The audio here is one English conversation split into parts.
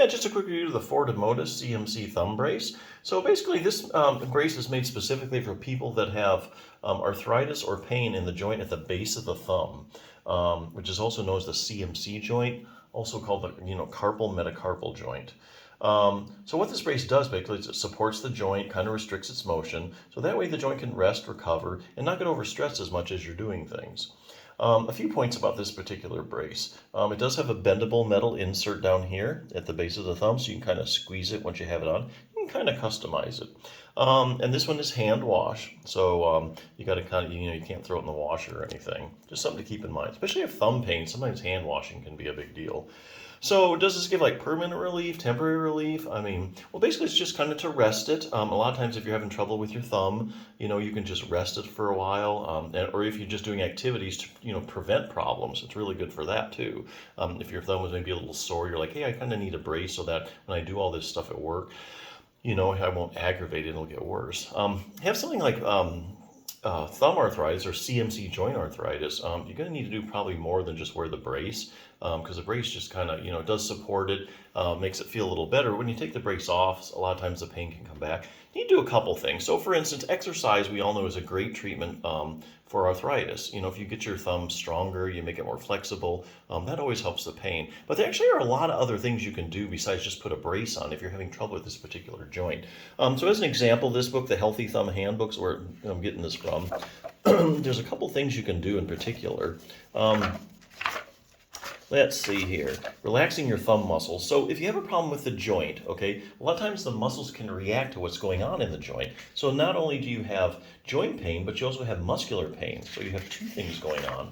just a quick review of the FORTEMOTUS CMC thumb brace. So basically this brace is made specifically for people that have arthritis or pain in the joint at the base of the thumb, which is also known as the CMC joint, also called the carpal metacarpal joint. So what this brace does basically is it supports the joint, kind of restricts its motion, so that way the joint can rest, recover, and not get overstressed as much as you're doing things. A few points about this particular brace. It does have a bendable metal insert down here at the base of the thumb, so you can kind of squeeze it once you have it on. You can kind of customize it. And this one is hand wash, so you got to kind of, you can't throw it in the washer or anything. Just something to keep in mind, especially if thumb pain. Sometimes hand washing can be a big deal. So does this give like permanent relief, temporary relief? I mean, well, basically it's just kind of to rest it. A lot of times if you're having trouble with your thumb, you can just rest it for a while. Or if you're just doing activities to, prevent problems, it's really good for that too. If your thumb was maybe a little sore, you're like, hey, I kind of need a brace so that when I do all this stuff at work, I won't aggravate it and it'll get worse. Have something like thumb arthritis or CMC joint arthritis, you're going to need to do probably more than just wear the brace, because the brace just kind of, it does support it, makes it feel a little better. When you take the brace off, a lot of times the pain can come back. You need to do a couple things. So for instance, exercise we all know is a great treatment for arthritis. If you get your thumb stronger, you make it more flexible, that always helps the pain. But there actually are a lot of other things you can do besides just put a brace on if you're having trouble with this particular joint. So as an example, this book, the Healthy Thumb Handbooks, where I'm getting this from, there's a couple things you can do in particular. Let's see here. Relaxing your thumb muscles. So if you have a problem with the joint, okay, a lot of times the muscles can react to what's going on in the joint. So not only do you have joint pain, but you also have muscular pain. So you have two things going on.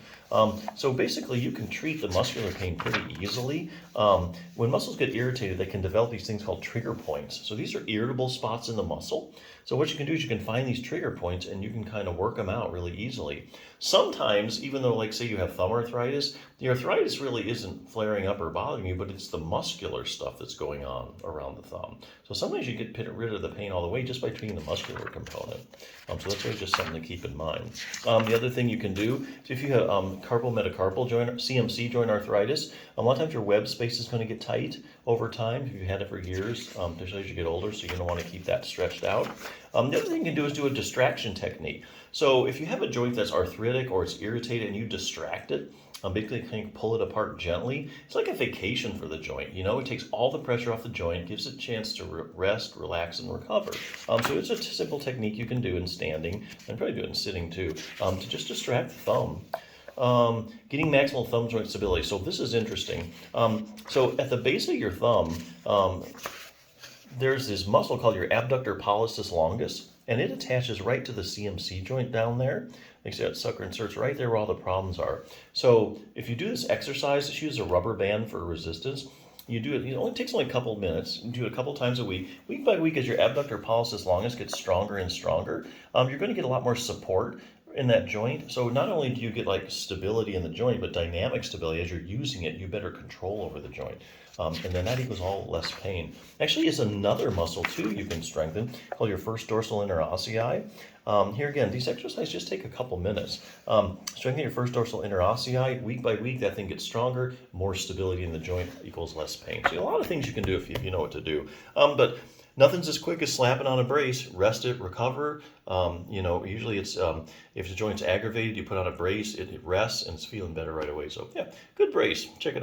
So basically you can treat the muscular pain pretty easily. When muscles get irritated, they can develop these things called trigger points. So these are irritable spots in the muscle. So what you can do is you can find these trigger points and you can kind of work them out really easily. Sometimes, even though, like, say you have thumb arthritis, the arthritis really isn't flaring up or bothering you, but it's the muscular stuff that's going on around the thumb. So sometimes you get rid of the pain all the way just by treating the muscular component. So that's always just something to keep in mind. The other thing you can do is if you have carpal metacarpal joint, CMC joint arthritis, a lot of times your web space is going to get tight over time if you've had it for years, especially as you get older, so you're going to want to keep that stretched out. The other thing you can do is do a distraction technique. So if you have a joint that's arthritic or it's irritated and you distract it, basically kind of pull it apart gently, it's like a vacation for the joint. It takes all the pressure off the joint, gives it a chance to rest, relax, and recover. So it's a simple technique you can do in standing, and probably do it in sitting too, to just distract the thumb. Getting maximal thumb joint stability. So this is interesting. So at the base of your thumb, there's this muscle called your abductor pollicis longus, and it attaches right to the CMC joint down there. You see that sucker inserts right there where all the problems are. So if you do this exercise, just use a rubber band for resistance. You do it, it only takes a couple of minutes. You do it a couple times a week. Week by week, as your abductor pollicis longus gets stronger and stronger, you're going to get a lot more support in that joint. So not only do you get like stability in the joint, but dynamic stability. As you're using it, you better control over the joint. And then that equals all less pain. Actually, is another muscle too you can strengthen called your first dorsal interossei. Here again, these exercises just take a couple minutes. Strengthen your first dorsal interossei. Week by week, that thing gets stronger. More stability in the joint equals less pain. So a lot of things you can do if you know what to do. But nothing's as quick as slapping on a brace. Rest it, recover. Usually it's if the joint's aggravated, you put on a brace, it rests, and it's feeling better right away. So yeah, good brace. Check it out.